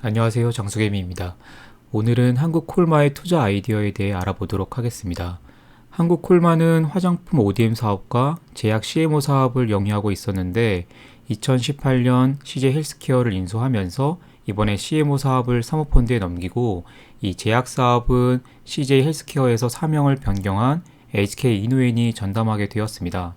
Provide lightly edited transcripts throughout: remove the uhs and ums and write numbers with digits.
안녕하세요. 장수개미입니다. 오늘은 한국콜마의 투자 아이디어에 대해 알아보도록 하겠습니다. 한국콜마는 화장품 ODM 사업과 제약 CMO 사업을 영위하고 있었는데 2018년 CJ 헬스케어를 인수하면서 이번에 CMO 사업을 사모펀드에 넘기고 이 제약 사업은 CJ 헬스케어에서 사명을 변경한 HK 이노엔이 전담하게 되었습니다.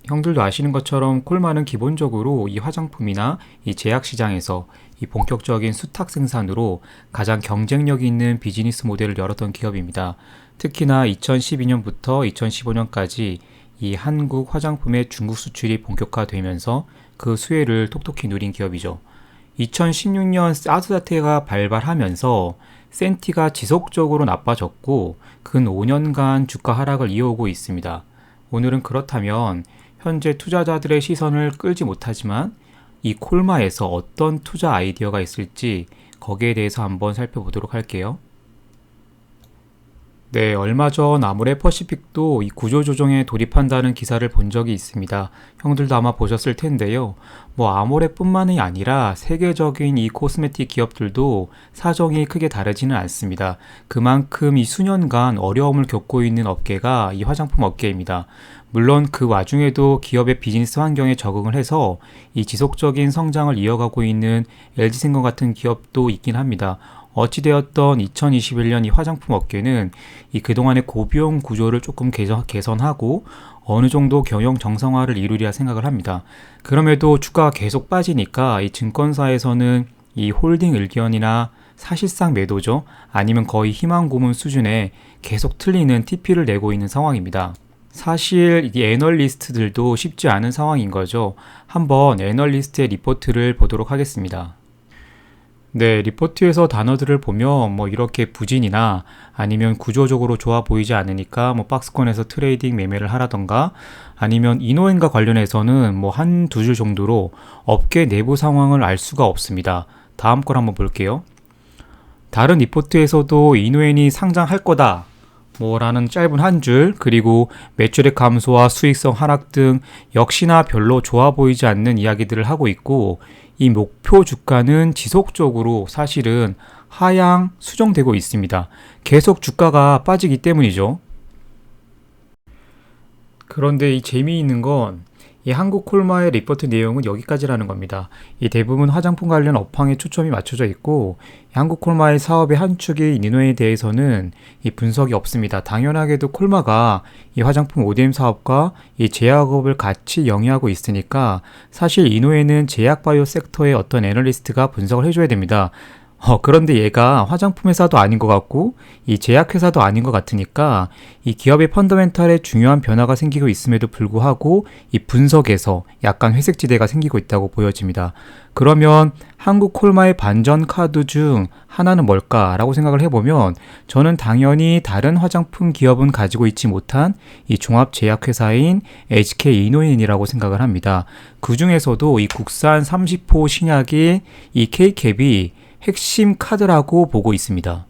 형들도 아시는 것처럼 콜마는 기본적으로 이 화장품이나 이 제약 시장에서 이 본격적인 수탁 생산으로 가장 경쟁력 있는 비즈니스 모델을 열었던 기업입니다. 특히나 2012년부터 2015년까지 이 한국 화장품의 중국 수출이 본격화되면서 그 수혜를 톡톡히 누린 기업이죠. 2016년 사드 사태가 발발하면서 센티가 지속적으로 나빠졌고 근 5년간 주가 하락을 이어오고 있습니다. 오늘은 그렇다면 현재 투자자들의 시선을 끌지 못하지만 이 콜마에서 어떤 투자 아이디어가 있을지 거기에 대해서 한번 살펴보도록 할게요. 네, 얼마 전 아모레퍼시픽도 이 구조조정에 돌입한다는 기사를 본 적이 있습니다. 형들도 아마 보셨을 텐데요. 아모레뿐만이 아니라 세계적인 이 코스메틱 기업들도 사정이 크게 다르지는 않습니다. 그만큼 이 수년간 어려움을 겪고 있는 업계가 이 화장품 업계입니다. 물론 그 와중에도 기업의 비즈니스 환경에 적응을 해서 이 지속적인 성장을 이어가고 있는 LG생명 같은 기업도 있긴 합니다. 어찌되었던 2021년 이 화장품 업계는 이 그동안의 고비용 구조를 조금 개선하고 어느 정도 경영 정상화를 이루리라 생각을 합니다. 그럼에도 주가가 계속 빠지니까 이 증권사에서는 이 홀딩 의견이나 사실상 매도죠. 아니면 거의 희망 고문 수준에 계속 틀리는 TP를 내고 있는 상황입니다. 사실 이 애널리스트들도 쉽지 않은 상황인 거죠. 한번 애널리스트의 리포트를 보도록 하겠습니다. 네, 리포트에서 단어들을 보면 이렇게 부진이나 아니면 구조적으로 좋아 보이지 않으니까 박스권에서 트레이딩 매매를 하라던가 아니면 이노엔과 관련해서는 한 두 줄 정도로 업계 내부 상황을 알 수가 없습니다. 다음 걸 한번 볼게요. 다른 리포트에서도 이노엔이 상장할 거다 라는 짧은 한 줄, 그리고 매출액 감소와 수익성 하락 등 역시나 별로 좋아 보이지 않는 이야기들을 하고 있고 이 목표 주가는 지속적으로 사실은 하향 수정되고 있습니다. 계속 주가가 빠지기 때문이죠. 그런데 이 재미있는 건 이 한국콜마의 리포트 내용은 여기까지라는 겁니다. 이 대부분 화장품 관련 업황에 초점이 맞춰져 있고 한국콜마의 사업의 한 축이 니노에 대해서는 이 분석이 없습니다. 당연하게도 콜마가 이 화장품 ODM 사업과 이 제약업을 같이 영위하고 있으니까 사실 이노에는 제약바이오 섹터의 어떤 애널리스트가 분석을 해줘야 됩니다. 그런데 얘가 화장품 회사도 아닌 것 같고 이 제약회사도 아닌 것 같으니까 이 기업의 펀더멘탈에 중요한 변화가 생기고 있음에도 불구하고 이 분석에서 약간 회색지대가 생기고 있다고 보여집니다. 그러면 한국 콜마의 반전 카드 중 하나는 뭘까라고 생각을 해보면 저는 당연히 다른 화장품 기업은 가지고 있지 못한 이 종합 제약회사인 HK 이노엔이라고 생각을 합니다. 그 중에서도 이 국산 30호 신약인 이 K캡이 핵심 카드라고 보고 있습니다.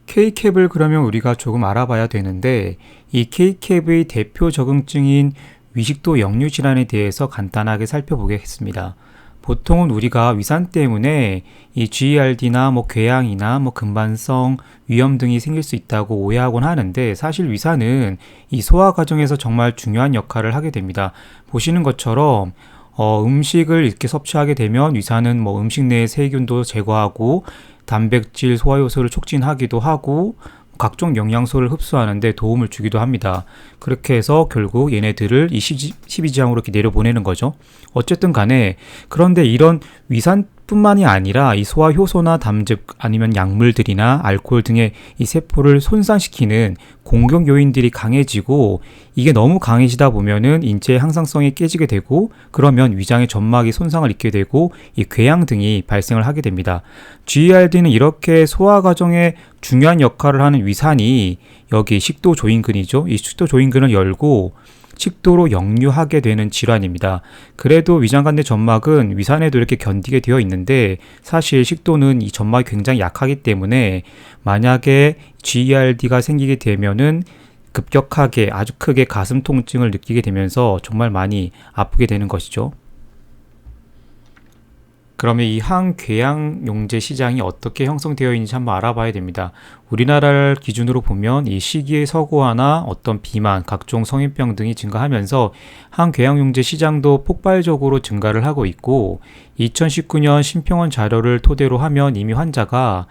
K캡을 그러면 우리가 조금 알아봐야 되는데 이 K캡의 대표 적응증인 위식도 역류 질환에 대해서 간단하게 살펴보겠습니다. 보통은 우리가 위산 때문에 이 GERD나 궤양이나 근반성 위염 등이 생길 수 있다고 오해하곤 하는데 사실 위산은 이 소화 과정에서 정말 중요한 역할을 하게 됩니다. 보시는 것처럼 음식을 이렇게 섭취하게 되면 위산은 음식 내의 세균도 제거하고 단백질 소화 요소를 촉진하기도 하고 각종 영양소를 흡수하는 데 도움을 주기도 합니다. 그렇게 해서 결국 얘네들을 이 십이지향으로 이렇게 내려보내는 거죠. 어쨌든 간에 그런데 이런 위산뿐만이 아니라 이 소화 효소나 담즙 아니면 약물들이나 알코올 등의 이 세포를 손상시키는 공격 요인들이 강해지고 이게 너무 강해지다 보면은 인체의 항상성이 깨지게 되고 그러면 위장의 점막이 손상을 입게 되고 이 궤양 등이 발생을 하게 됩니다. GERD는 이렇게 소화 과정에 중요한 역할을 하는 위산이 여기 식도 조인근이죠. 이 식도 조인근을 열고 식도로 역류하게 되는 질환입니다. 그래도 위장 내 점막은 위산에도 이렇게 견디게 되어 있는데 사실 식도는 이 점막이 굉장히 약하기 때문에 만약에 GERD가 생기게 되면은 급격하게 아주 크게 가슴 통증을 느끼게 되면서 정말 많이 아프게 되는 것이죠. 그러면 이 항궤양용제 시장이 어떻게 형성되어 있는지 한번 알아봐야 됩니다. 우리나라를 기준으로 보면 이 시기의 서구화나 어떤 비만, 각종 성인병 등이 증가하면서 항궤양용제 시장도 폭발적으로 증가를 하고 있고 2019년 심평원 자료를 토대로 하면 이미 환자가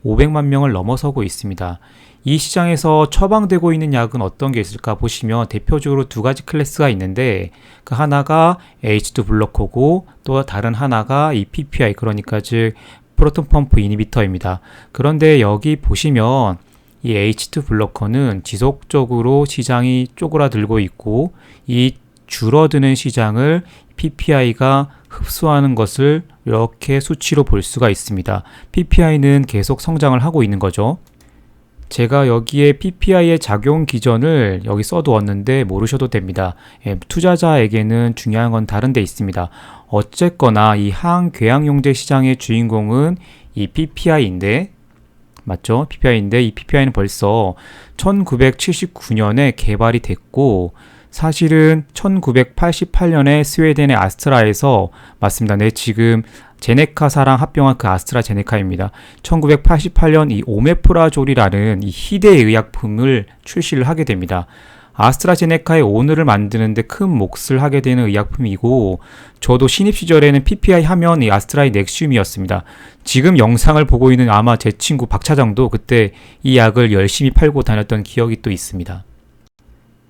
500만 명을 넘어서고 있습니다. 이 시장에서 처방되고 있는 약은 어떤 게 있을까 보시면 대표적으로 두 가지 클래스가 있는데 그 하나가 H2 블로커고 또 다른 하나가 이 PPI 그러니까 즉 프로톤 펌프 이니비터입니다. 그런데 여기 보시면 이 H2 블로커는 지속적으로 시장이 쪼그라들고 있고 이 줄어드는 시장을 PPI가 흡수하는 것을 이렇게 수치로 볼 수가 있습니다. PPI는 계속 성장을 하고 있는 거죠. 제가 여기에 PPI의 작용 기전을 여기 써두었는데 모르셔도 됩니다. 투자자에게는 중요한 건 다른 데 있습니다. 어쨌거나 이 항궤양용제 시장의 주인공은 이 PPI인데 맞죠? PPI인데 이 PPI는 벌써 1979년에 개발이 됐고 사실은 1988년에 스웨덴의 아스트라에서 맞습니다. 네, 지금 제네카사랑 합병한 그 아스트라제네카입니다. 1988년 이 오메프라졸이라는 이 희대의 의약품을 출시를 하게 됩니다. 아스트라제네카의 오늘을 만드는데 큰 몫을 하게 되는 의약품이고 저도 신입 시절에는 PPI 하면 이 아스트라의 넥슘이었습니다. 지금 영상을 보고 있는 아마 제 친구 박 차장도 그때 이 약을 열심히 팔고 다녔던 기억이 또 있습니다.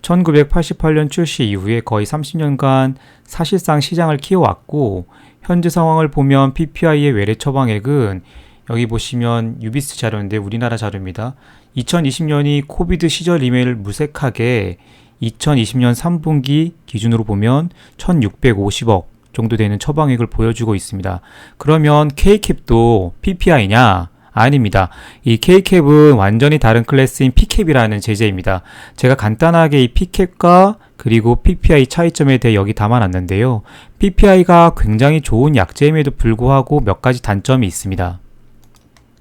1988년 출시 이후에 거의 30년간 사실상 시장을 키워왔고 현재 상황을 보면 PPI의 외래 처방액은 여기 보시면 유비스 자료인데 우리나라 자료입니다. 2020년이 코비드 시절임을 무색하게 2020년 3분기 기준으로 보면 1650억 정도 되는 처방액을 보여주고 있습니다. 그러면 K캡도 PPI냐? 아닙니다. 이 K캡은 완전히 다른 클래스인 P캡이라는 제재입니다. 제가 간단하게 이 P캡과 그리고 PPI 차이점에 대해 여기 담아놨는데요. PPI가 굉장히 좋은 약제임에도 불구하고 몇 가지 단점이 있습니다.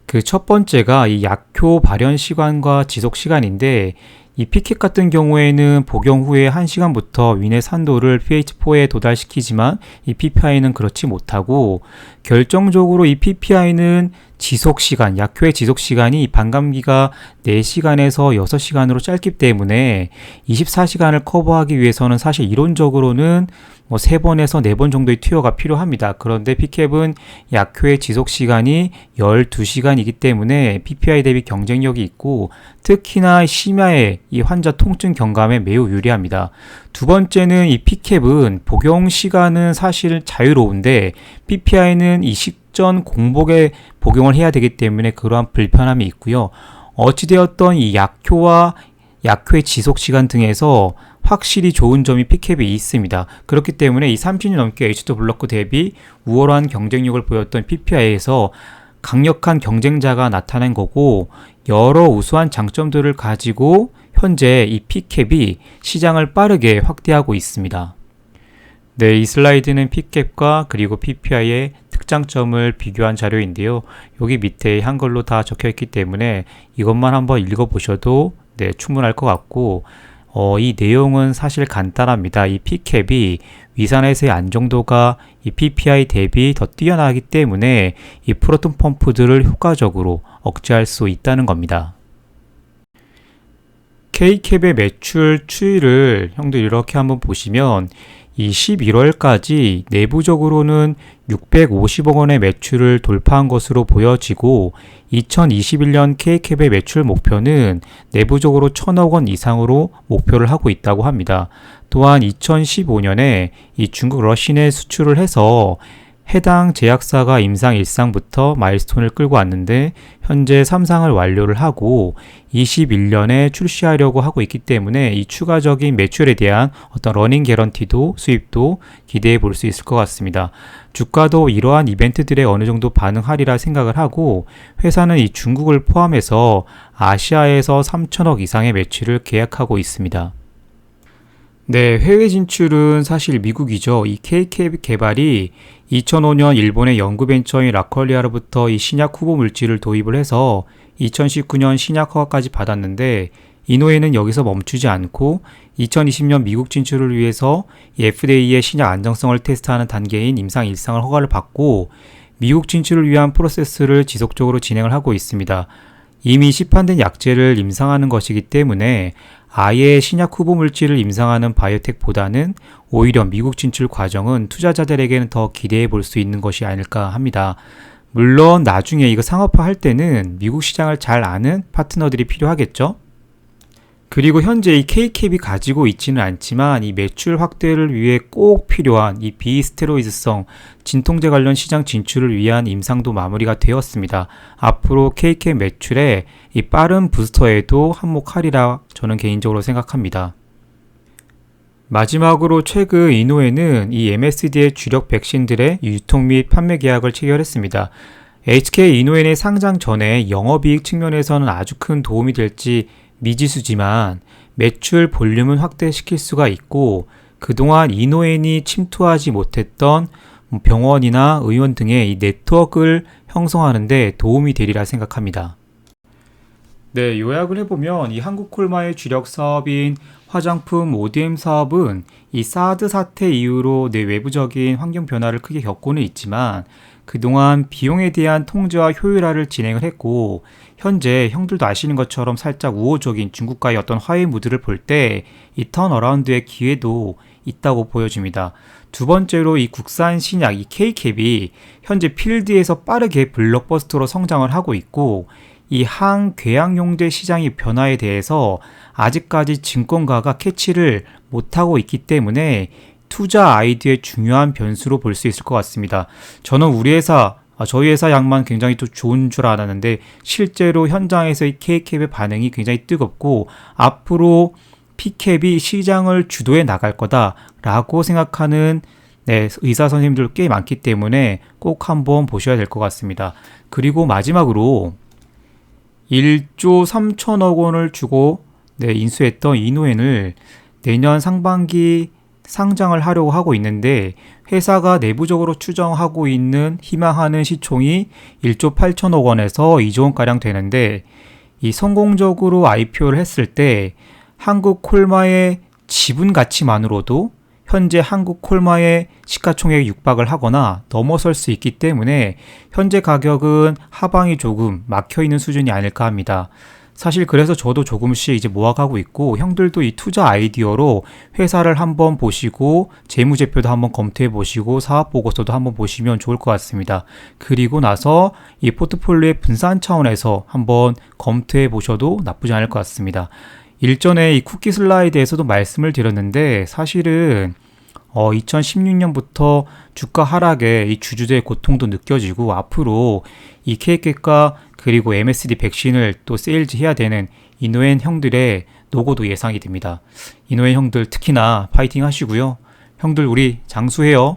그 첫 번째가 이 약효 발현 시간과 지속 시간인데 이 P캡 같은 경우에는 복용 후에 1시간부터 위내 산도를 pH4에 도달시키지만 이 PPI는 그렇지 못하고 결정적으로 이 PPI는 지속시간, 약효의 지속시간이 반감기가 4시간에서 6시간으로 짧기 때문에 24시간을 커버하기 위해서는 사실 이론적으로는 3번에서 4번 정도의 투여가 필요합니다. 그런데 P캡은 약효의 지속시간이 12시간이기 때문에 PPI 대비 경쟁력이 있고 특히나 심야의 이 환자 통증 경감에 매우 유리합니다. 두 번째는 이 P캡은 복용 시간은 사실 자유로운데 PPI는 이 식전 공복에 복용을 해야 되기 때문에 그러한 불편함이 있고요. 어찌되었던 이 약효와 약효의 지속시간 등에서 확실히 좋은 점이 P캡이 있습니다. 그렇기 때문에 이 30년 넘게 H2 블로커 대비 우월한 경쟁력을 보였던 PPI에서 강력한 경쟁자가 나타난 거고 여러 우수한 장점들을 가지고 현재 이 P캡이 시장을 빠르게 확대하고 있습니다. 네, 이 슬라이드는 P캡과 그리고 PPI의 특장점을 비교한 자료인데요. 여기 밑에 한글로 다 적혀 있기 때문에 이것만 한번 읽어보셔도 네, 충분할 것 같고 이 내용은 사실 간단합니다. 이 P캡이 위산에서의 안정도가 이 PPI 대비 더 뛰어나기 때문에 이 프로톤 펌프들을 효과적으로 억제할 수 있다는 겁니다. K캡의 매출 추이를 형들 이렇게 한번 보시면 이 11월까지 내부적으로는 650억 원의 매출을 돌파한 것으로 보여지고 2021년 K캡의 매출 목표는 내부적으로 1000억 원 이상으로 목표를 하고 있다고 합니다. 또한 2015년에 이 중국 러신에 수출을 해서 해당 제약사가 임상 1상부터 마일스톤을 끌고 왔는데 현재 3상을 완료를 하고 21년에 출시하려고 하고 있기 때문에 이 추가적인 매출에 대한 어떤 러닝 개런티도 수입도 기대해 볼 수 있을 것 같습니다. 주가도 이러한 이벤트들에 어느 정도 반응하리라 생각을 하고 회사는 이 중국을 포함해서 아시아에서 3천억 이상의 매출을 계약하고 있습니다. 네, 해외 진출은 사실 미국이죠. 이 K캡 개발이 2005년 일본의 연구벤처인 라컬리아로부터 이 신약 후보 물질을 도입을 해서 2019년 신약 허가까지 받았는데 이노에는 여기서 멈추지 않고 2020년 미국 진출을 위해서 이 FDA의 신약 안정성을 테스트하는 단계인 임상 1상을 허가를 받고 미국 진출을 위한 프로세스를 지속적으로 진행을 하고 있습니다. 이미 시판된 약제를 임상하는 것이기 때문에 아예 신약 후보 물질을 임상하는 바이오텍보다는 오히려 미국 진출 과정은 투자자들에게는 더 기대해 볼 수 있는 것이 아닐까 합니다. 물론 나중에 이거 상업화할 때는 미국 시장을 잘 아는 파트너들이 필요하겠죠? 그리고 현재 이 K캡이 가지고 있지는 않지만 이 매출 확대를 위해 꼭 필요한 이 비스테로이드성 진통제 관련 시장 진출을 위한 임상도 마무리가 되었습니다. 앞으로 K캡 매출에 이 빠른 부스터에도 한몫하리라 저는 개인적으로 생각합니다. 마지막으로 최근 이노에는 이 MSD의 주력 백신들의 유통 및 판매 계약을 체결했습니다. HK 이노엔의 상장 전에 영업이익 측면에서는 아주 큰 도움이 될지 미지수지만 매출 볼륨은 확대시킬 수가 있고 그동안 이노엔이 침투하지 못했던 병원이나 의원 등의 이 네트워크를 형성하는 데 도움이 되리라 생각합니다. 네, 요약을 해보면 이 한국콜마의 주력 사업인 화장품 ODM 사업은 이 사드 사태 이후로 외부적인 환경 변화를 크게 겪고는 있지만 그동안 비용에 대한 통제와 효율화를 진행을 했고 현재 형들도 아시는 것처럼 살짝 우호적인 중국과의 어떤 화해 무드를 볼 때 이 턴어라운드의 기회도 있다고 보여집니다. 두 번째로 이 국산 신약 이 K캡이 현재 필드에서 빠르게 블록버스터로 성장을 하고 있고 이 항궤양용제 시장의 변화에 대해서 아직까지 증권가가 캐치를 못하고 있기 때문에 투자 아이디어의 중요한 변수로 볼 수 있을 것 같습니다. 저는 저희 회사 양만 굉장히 또 좋은 줄 알았는데 실제로 현장에서의 K캡의 반응이 굉장히 뜨겁고 앞으로 P캡이 시장을 주도해 나갈 거다라고 생각하는 의사 선생님들 꽤 많기 때문에 꼭 한번 보셔야 될 것 같습니다. 그리고 마지막으로 1조 3천억 원을 주고 인수했던 이노엔을 내년 상반기 상장을 하려고 하고 있는데 회사가 내부적으로 추정하고 있는 희망하는 시총이 1조 8천억 원에서 2조 원가량 되는데 이 성공적으로 IPO를 했을 때 한국콜마의 지분 가치만으로도 현재 한국콜마의 시가총액이 육박을 하거나 넘어설 수 있기 때문에 현재 가격은 하방이 조금 막혀있는 수준이 아닐까 합니다. 사실 그래서 저도 조금씩 이제 모아가고 있고 형들도 이 투자 아이디어로 회사를 한번 보시고 재무제표도 한번 검토해 보시고 사업보고서도 한번 보시면 좋을 것 같습니다. 그리고 나서 이 포트폴리오의 분산 차원에서 한번 검토해 보셔도 나쁘지 않을 것 같습니다. 일전에 이 쿠키 슬라이드에서도 말씀을 드렸는데 사실은 2016년부터 주가 하락에 이 주주들의 고통도 느껴지고 앞으로 이 K캡과 그리고 MSD 백신을 또 세일즈 해야 되는 이노엔 형들의 노고도 예상이 됩니다. 이노엔 형들 특히나 파이팅 하시고요. 형들 우리 장수해요.